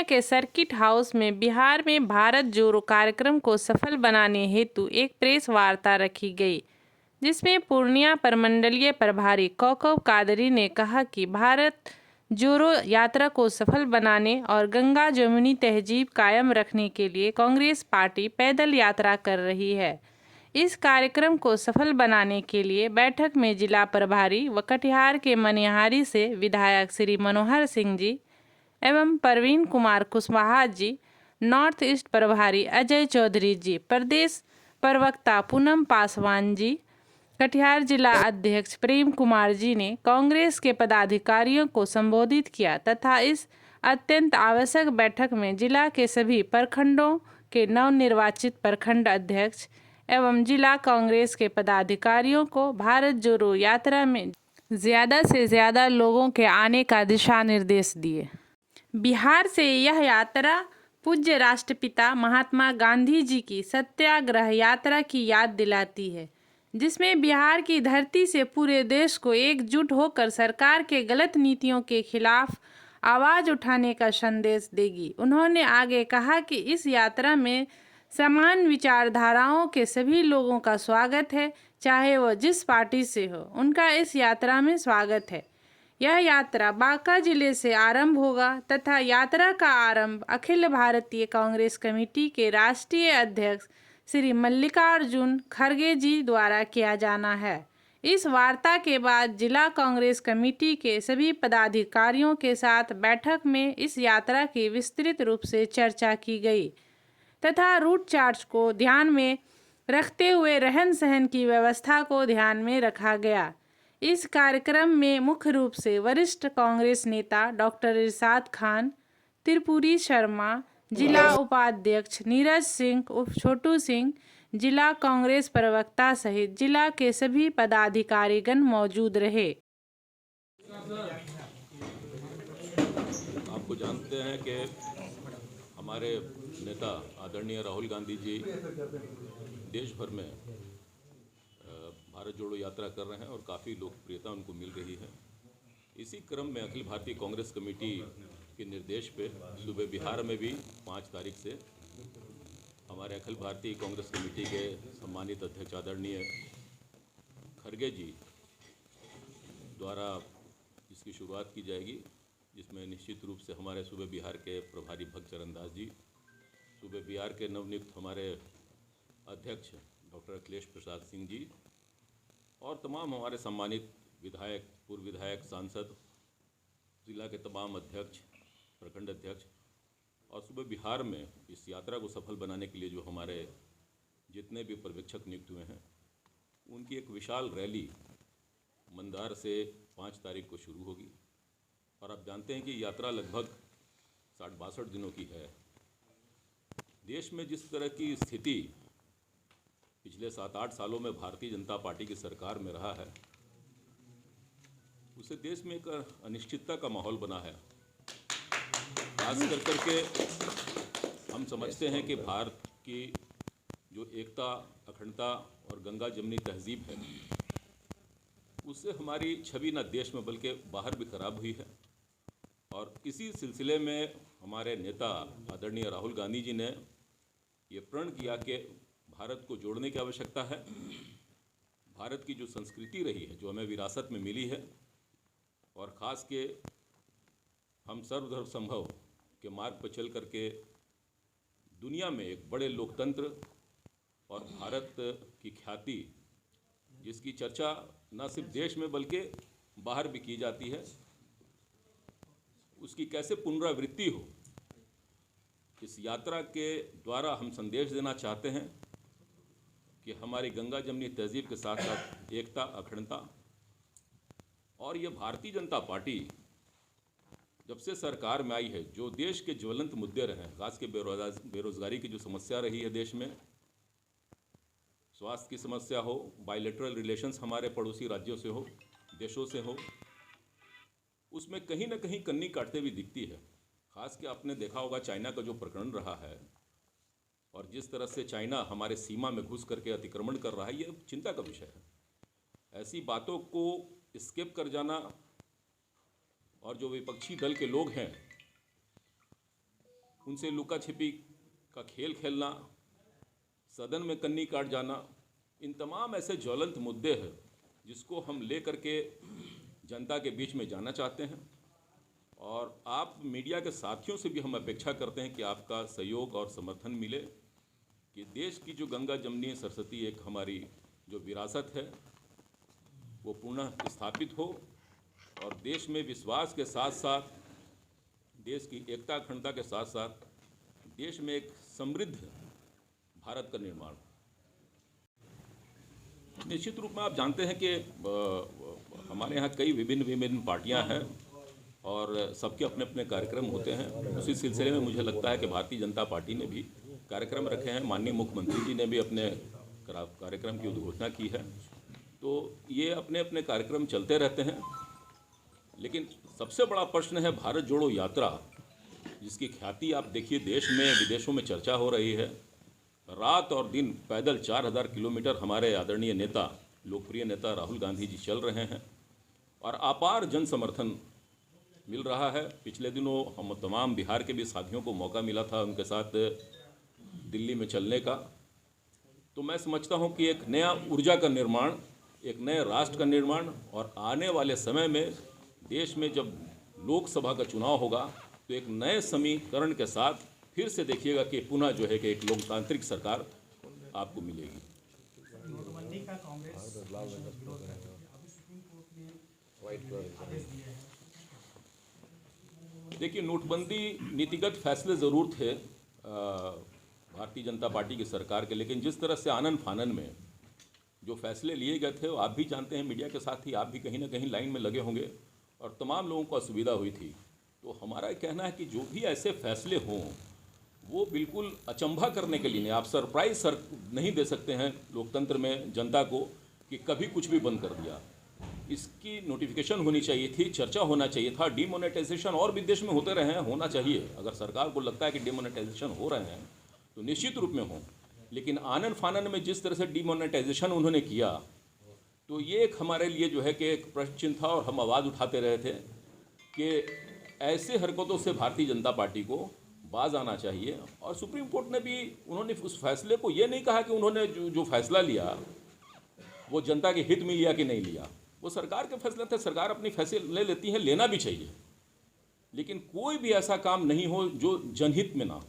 के circuit house में बिहार में भारत जोड़ो कार्यक्रम को सफल बनाने हेतु एक प्रेस वार्ता रखी गई, जिसमें पूर्णिया प्रमंडलीय प्रभारी कौकब कादरी ने कहा कि भारत जोड़ो यात्रा को सफल बनाने और गंगा जमुनी तहजीब कायम रखने के लिए कांग्रेस पार्टी पैदल यात्रा कर रही है। इस कार्यक्रम को सफल बनाने के लिए बैठक में जिला प्रभारी व कटिहार के मनिहारी से विधायक श्री मनोहर सिंह जी एवं प्रवीण कुमार कुशवाहा जी, नॉर्थ ईस्ट प्रभारी अजय चौधरी जी, प्रदेश प्रवक्ता पूनम पासवान जी, कटिहार जिला अध्यक्ष प्रेम कुमार जी ने कांग्रेस के पदाधिकारियों को संबोधित किया तथा इस अत्यंत आवश्यक बैठक में जिला के सभी प्रखंडों के नवनिर्वाचित प्रखंड अध्यक्ष एवं जिला कांग्रेस के पदाधिकारियों को भारत जोड़ो यात्रा में ज़्यादा से ज़्यादा लोगों के आने का दिशा निर्देश दिए। बिहार से यह यात्रा पूज्य राष्ट्रपिता महात्मा गांधी जी की सत्याग्रह यात्रा की याद दिलाती है, जिसमें बिहार की धरती से पूरे देश को एकजुट होकर सरकार के गलत नीतियों के खिलाफ आवाज़ उठाने का संदेश देगी। उन्होंने आगे कहा कि इस यात्रा में समान विचारधाराओं के सभी लोगों का स्वागत है, चाहे वह जिस पार्टी से हो, उनका इस यात्रा में स्वागत है। यह यात्रा बांका जिले से आरंभ होगा तथा यात्रा का आरंभ अखिल भारतीय कांग्रेस कमेटी के राष्ट्रीय अध्यक्ष श्री मल्लिकार्जुन खड़गे जी द्वारा किया जाना है। इस वार्ता के बाद जिला कांग्रेस कमेटी के सभी पदाधिकारियों के साथ बैठक में इस यात्रा की विस्तृत रूप से चर्चा की गई तथा रूट चार्ट को ध्यान में रखते हुए रहन सहन की व्यवस्था को ध्यान में रखा गया। इस कार्यक्रम में मुख्य रूप से वरिष्ठ कांग्रेस नेता डॉक्टर इरशाद खान, त्रिपुरी शर्मा, जिला उपाध्यक्ष नीरज सिंह उर्फ छोटू सिंह, जिला कांग्रेस प्रवक्ता सहित जिला के सभी पदाधिकारीगण मौजूद रहे। आपको जानते हैं कि हमारे नेता आदरणीय राहुल गांधी जी देश भर में भारत जोड़ो यात्रा कर रहे हैं और काफ़ी लोकप्रियता उनको मिल रही है। इसी क्रम में अखिल भारतीय कांग्रेस कमेटी के निर्देश पे सूबे बिहार में भी 5 तारीख से हमारे अखिल भारतीय कांग्रेस कमेटी के सम्मानित अध्यक्ष आदरणीय खड़गे जी द्वारा इसकी शुरुआत की जाएगी, जिसमें निश्चित रूप से हमारे सूबे बिहार के प्रभारी भक्त चरण दास जी, सूबे बिहार के नवनियुक्त हमारे अध्यक्ष डॉक्टर अखिलेश प्रसाद सिंह जी और तमाम हमारे सम्मानित विधायक, पूर्व विधायक, सांसद, जिला के तमाम अध्यक्ष, प्रखंड अध्यक्ष और सूबे बिहार में इस यात्रा को सफल बनाने के लिए जो हमारे जितने भी पर्यवेक्षक नियुक्त हुए हैं, उनकी एक विशाल रैली मंदार से 5 तारीख को शुरू होगी। और आप जानते हैं कि यात्रा लगभग 60-62 दिनों की है। देश में जिस तरह की स्थिति पिछले 7-8 सालों में भारतीय जनता पार्टी की सरकार में रहा है, उससे देश में एक अनिश्चितता का माहौल बना है। खास करके हम समझते हैं कि भारत की जो एकता, अखंडता और गंगा जमुनी तहजीब है, उससे हमारी छवि न देश में बल्कि बाहर भी खराब हुई है। और इसी सिलसिले में हमारे नेता आदरणीय राहुल गांधी जी ने ये प्रण किया कि भारत को जोड़ने की आवश्यकता है। भारत की जो संस्कृति रही है, जो हमें विरासत में मिली है, और ख़ास के हम सर्वधर्म संभव के मार्ग पर चल करके दुनिया में एक बड़े लोकतंत्र और भारत की ख्याति, जिसकी चर्चा न सिर्फ देश में बल्कि बाहर भी की जाती है, उसकी कैसे पुनरावृत्ति हो, इस यात्रा के द्वारा हम संदेश देना चाहते हैं कि हमारी गंगा जमुनी तहजीब के साथ साथ एकता, अखंडता और ये भारतीय जनता पार्टी जब से सरकार में आई है, जो देश के ज्वलंत मुद्दे रहे, खास के बेरोजगारी की जो समस्या रही है देश में, स्वास्थ्य की समस्या हो, बायलैटरल रिलेशंस हमारे पड़ोसी राज्यों से हो, देशों से हो, उसमें कहीं ना कहीं कन्नी काटते हुए दिखती है। खास के आपने देखा होगा चाइना का जो प्रकरण रहा है और जिस तरह से चाइना हमारे सीमा में घुस करके अतिक्रमण कर रहा है, ये चिंता का विषय है। ऐसी बातों को स्किप कर जाना और जो विपक्षी दल के लोग हैं उनसे लुका छिपी का खेल खेलना, सदन में कन्नी काट जाना, इन तमाम ऐसे ज्वलंत मुद्दे हैं जिसको हम ले करके जनता के बीच में जाना चाहते हैं। और आप मीडिया के साथियों से भी हम अपेक्षा करते हैं कि आपका सहयोग और समर्थन मिले कि देश की जो गंगा जमनी सरस्वती एक हमारी जो विरासत है वो पुनः स्थापित हो और देश में विश्वास के साथ साथ, देश की एकता अखंडता के साथ साथ देश में एक समृद्ध भारत का निर्माण हो। निश्चित रूप में आप जानते हैं कि हमारे यहाँ कई विभिन्न पार्टियाँ हैं और सबके अपने अपने कार्यक्रम होते हैं। उसी सिलसिले में मुझे लगता है कि भारतीय जनता पार्टी ने भी कार्यक्रम रखे हैं। माननीय मुख्यमंत्री जी ने भी अपने कार्यक्रम की उद्घोषणा की है। तो ये अपने अपने कार्यक्रम चलते रहते हैं, लेकिन सबसे बड़ा प्रश्न है भारत जोड़ो यात्रा, जिसकी ख्याति आप देखिए देश में विदेशों में चर्चा हो रही है। रात और दिन पैदल 4000 किलोमीटर हमारे आदरणीय नेता, लोकप्रिय नेता राहुल गांधी जी चल रहे हैं और अपार जन समर्थन मिल रहा है। पिछले दिनों हम तमाम बिहार के भी साथियों को मौका मिला था उनके साथ दिल्ली में चलने का। तो मैं समझता हूं कि एक नया ऊर्जा का निर्माण, एक नए राष्ट्र का निर्माण, और आने वाले समय में देश में जब लोकसभा का चुनाव होगा तो एक नए समीकरण के साथ फिर से देखिएगा कि पुनः जो है कि एक लोकतांत्रिक सरकार आपको मिलेगी। नोटबंदी का कांग्रेस विरोध है, अभी सुप्रीम कोर्ट ने आदेश दिए हैं। देखिए, नोटबंदी नीतिगत फैसले ज़रूर थे भारतीय जनता पार्टी की सरकार के, लेकिन जिस तरह से आनन फानन में जो फैसले लिए गए थे, वो आप भी जानते हैं, मीडिया के साथ ही आप भी कहीं ना कहीं लाइन में लगे होंगे और तमाम लोगों को असुविधा हुई थी। तो हमारा कहना है कि जो भी ऐसे फैसले हों वो बिल्कुल अचंभा करने के लिए नहीं, आप सरप्राइज नहीं दे सकते हैं लोकतंत्र में जनता को कि कभी कुछ भी बंद कर दिया। इसकी नोटिफिकेशन होनी चाहिए थी, चर्चा होना चाहिए था। डिमोनेटाइजेशन और भी देश में होते रहे हैं, होना चाहिए। अगर सरकार को लगता है कि डिमोनेटाइजेशन हो रहे हैं तो निश्चित रूप में हो, लेकिन आनन फानन में जिस तरह से डिमोनेटाइजेशन उन्होंने किया तो ये एक हमारे लिए जो है कि एक प्रश्न चिन्ह था और हम आवाज़ उठाते रहे थे कि ऐसे हरकतों से भारतीय जनता पार्टी को बाज आना चाहिए। और सुप्रीम कोर्ट ने भी, उन्होंने उस फैसले को ये नहीं कहा कि उन्होंने जो फैसला लिया वो जनता के हित में लिया कि नहीं लिया, वो सरकार के फैसले थे। सरकार अपनी फैसले लेती है, लेना भी चाहिए, लेकिन कोई भी ऐसा काम नहीं हो जो जनहित में ना हो।